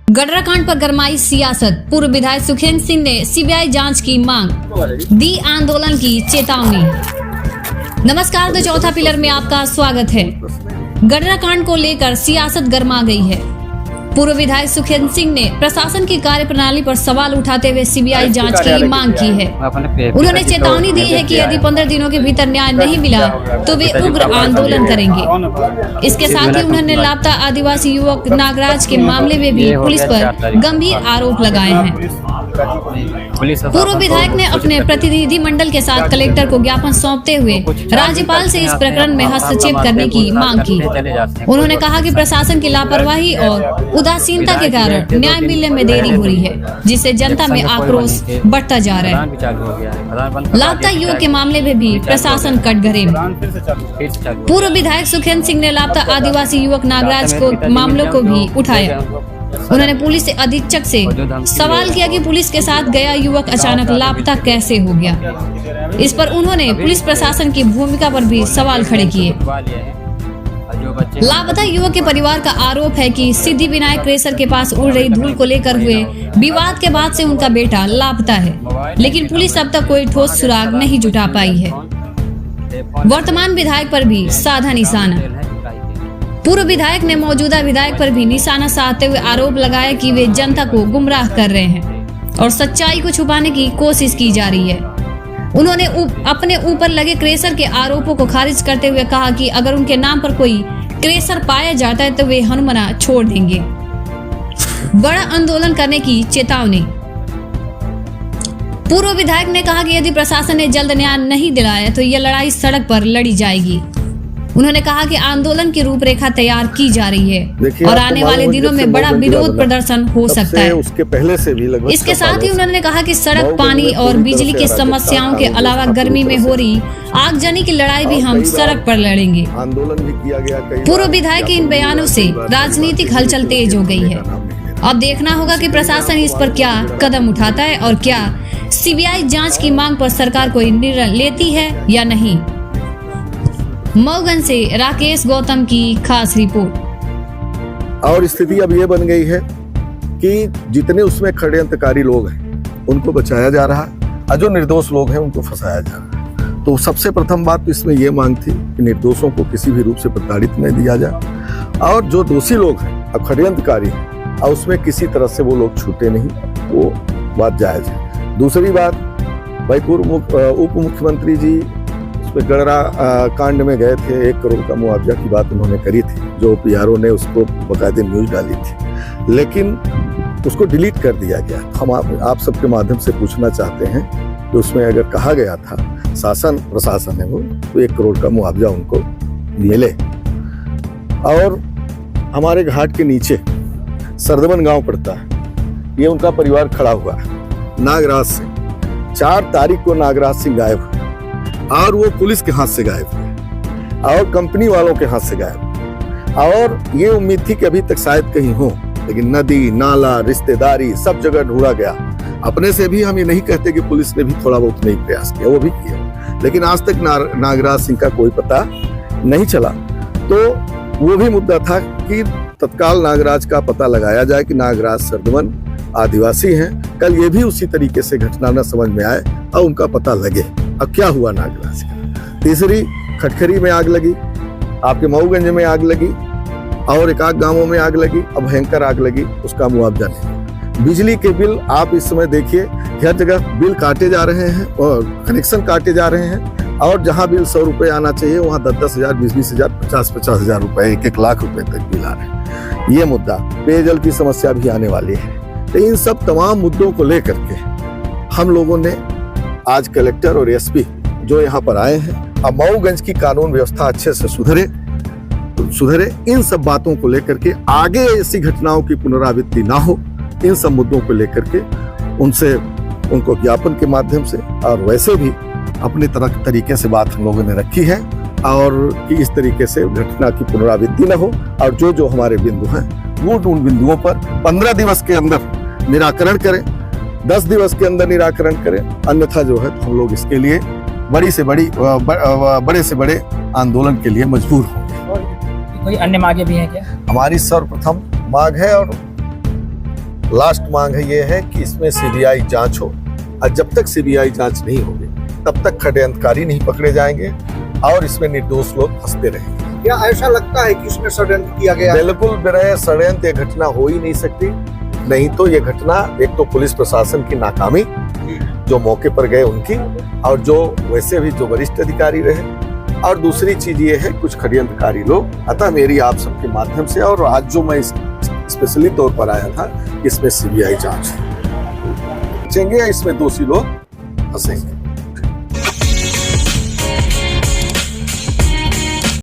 गडरा कांड पर गरमाई सियासत। पूर्व विधायक सुखेंद्र सिंह ने सीबीआई जांच की मांग, दी आंदोलन की चेतावनी। नमस्कार, तो चौथा पिलर में आपका स्वागत है। गडरा कांड को लेकर सियासत गरमा गई है। पूर्व विधायक सुखेंद्र सिंह ने प्रशासन की कार्यप्रणाली पर सवाल उठाते हुए सीबीआई जांच की मांग की है। उन्होंने चेतावनी दी है कि यदि 15 दिनों के भीतर न्याय नहीं मिला तो वे उग्र आंदोलन करेंगे। इसके साथ ही उन्होंने लापता आदिवासी युवक नागराज के मामले में भी पुलिस पर गंभीर आरोप लगाए हैं। पूर्व विधायक ने अपने प्रतिनिधि मंडल के साथ कलेक्टर को ज्ञापन सौंपते हुए राज्यपाल से इस प्रकरण में हस्तक्षेप करने की मांग की। उन्होंने कहा कि प्रशासन की लापरवाही और उदासीनता के कारण न्याय मिलने में देरी हो रही है, जिससे जनता में आक्रोश बढ़ता जा रहा है। लापता युवक के मामले में भी प्रशासन कटघरे में। पूर्व विधायक सुखेंद्र सिंह ने लापता आदिवासी युवक नागराज को मामलों को भी उठाया। उन्होंने पुलिस अधीक्षक से सवाल किया कि पुलिस के साथ गया युवक अचानक लापता कैसे हो गया। इस पर उन्होंने पुलिस प्रशासन की भूमिका पर भी सवाल खड़े किए। लापता युवक के परिवार का आरोप है कि सिद्धिविनायक क्रेशर के पास उड़ रही धूल को लेकर हुए विवाद के बाद से उनका बेटा लापता है, लेकिन पुलिस अब तक कोई ठोस सुराग नहीं जुटा पाई है। वर्तमान विधायक पर भी साधा निशाना। पूर्व विधायक ने मौजूदा विधायक पर भी निशाना साधते हुए आरोप लगाया कि वे जनता को गुमराह कर रहे हैं और सच्चाई को छुपाने की कोशिश की जा रही है। उन्होंने अपने ऊपर लगे क्रेशर के आरोपों को खारिज करते हुए कहा कि अगर उनके नाम पर कोई क्रेशर पाया जाता है तो वे हनुमाना छोड़ देंगे। बड़ा आंदोलन करने की चेतावनी। पूर्व विधायक ने कहा कि यदि प्रशासन ने जल्द न्याय नहीं दिलाया तो यह लड़ाई सड़क पर लड़ी जाएगी। उन्होंने कहा कि आंदोलन की रूपरेखा तैयार की जा रही है और आने वाले दिनों में बड़ा विरोध प्रदर्शन हो सकता है। उसके पहले से भी लगभग इसके साथ ही उन्होंने कहा कि सड़क, पानी और बिजली की समस्याओं के अलावा गर्मी में हो रही आगजनी की लड़ाई भी हम सड़क पर लड़ेंगे। आंदोलन भी किया गया। पूर्व विधायक के इन बयानों से राजनीतिक हलचल तेज हो गई है। अब देखना होगा कि प्रशासन इस पर क्या कदम उठाता है और क्या सीबीआई जांच की मांग पर सरकार कोई निर्णय लेती है या नहीं। मऊगंज से राकेश गौतम की खास रिपोर्ट। और स्थिति अब ये बन गई है कि जितने उसमें षड्यंत्रकारी लोग हैं उनको बचाया जा रहा है और जो निर्दोष लोग हैं उनको फंसाया जा रहा है। तो सबसे प्रथम बात तो इसमें ये मांग थी कि निर्दोषों को किसी भी रूप से प्रताड़ित नहीं दिया जाए और जो दोषी लोग हैं अब षड्यंत्रकारी हैं और उसमें किसी तरह से वो लोग छूटे नहीं, वो बात जायज है। दूसरी बात, भाई पूर्व उप मुख्यमंत्री जी गडरा कांड में गए थे, 1 करोड़ का मुआवजा की बात उन्होंने करी थी, जो पीआरओ ने उसको बकायदे न्यूज डाली थी, लेकिन उसको डिलीट कर दिया गया। हम आप सबके माध्यम से पूछना चाहते हैं कि उसमें अगर कहा गया था शासन प्रशासन है वो तो 1 करोड़ का मुआवजा उनको मिले। और हमारे घाट के नीचे सरदमन गांव पड़ता है, ये उनका परिवार खड़ा हुआ है नागराज से। 4 तारीख को नागराज सिंह गायब हुए और वो पुलिस के हाथ से गायब हुए और कंपनी वालों के हाथ से गायब। और ये उम्मीद थी कि अभी तक शायद कहीं हो, लेकिन नदी नाला रिश्तेदारी सब जगह ढूंढा गया। अपने से भी हम ये नहीं कहते कि पुलिस ने भी थोड़ा बहुत नहीं प्रयास किया, वो भी किया, लेकिन आज तक नागराज सिंह का कोई पता नहीं चला। तो वो भी मुद्दा था कि तत्काल नागराज का पता लगाया जाए कि नागराज सरदमन आदिवासी हैं। कल ये भी उसी तरीके से घटना न समझ में आए और उनका पता लगे। अब क्या हुआ नागराज का। तीसरी, खटखरी में आग लगी, आपके मऊगंज में आग लगी और एक आध गांवों में आग लगी, अब भयंकर आग लगी, उसका मुआवजा नहीं। बिजली के बिल आप इस समय देखिए, हर जगह बिल काटे जा रहे हैं और कनेक्शन काटे जा रहे हैं और जहां बिल 100 रुपए आना चाहिए वहां 10-10 हजार, 20-20 हजार, 50-50 हजार रुपए, 1-1 लाख रुपए तक बिल आ रहे हैं। ये मुद्दा, पेयजल की समस्या भी आने वाली है। तो इन सब तमाम मुद्दों को लेकर के हम लोगों ने आज कलेक्टर और एसपी जो यहाँ पर आए हैं, अब मऊगंज की कानून व्यवस्था अच्छे से सुधरे, इन सब बातों को लेकर के आगे ऐसी घटनाओं की पुनरावृत्ति ना हो, इन सब मुद्दों को लेकर के उनको ज्ञापन के माध्यम से और वैसे भी अपने तरीके से बात हम लोगों ने रखी है और कि इस तरीके से घटना की पुनरावृत्ति न हो और जो हमारे बिंदु हैं वो उन बिंदुओं पर 15 दिवस के अंदर निराकरण करें, 10 दिवस के अंदर निराकरण करें, अन्यथा जो है हम लोग इसके लिए बड़े से बड़े आंदोलन के लिए मजबूर होंगे। कोई अन्य मांगे भी हैं क्या? हमारी सर्वप्रथम मांग है और लास्ट मांग है ये है कि इसमें सीबीआई जांच हो, और जब तक सीबीआई जांच नहीं होगी तब तक षड्यंत्रकारी नहीं पकड़े जाएंगे और इसमें निर्दोष लोग फंसते रहेंगे। क्या ऐसा लगता है कि इसमें षड्यंत्र किया गया है? बिल्कुल बगैर षड्यंत्र ये घटना हो ही नहीं सकती। नहीं तो ये घटना एक तो पुलिस प्रशासन की नाकामी, जो मौके पर गए उनकी, और जो वैसे भी जो वरिष्ठ अधिकारी रहे, और दूसरी चीज ये है कुछ षड्यंत्रकारी लोग। अतः मेरी आप सबके माध्यम से, और आज जो मैं स्पेशली तौर पर आया था, इसमें सीबीआई जांच बचेंगे, इसमें दोषी लोग फंसेंगे।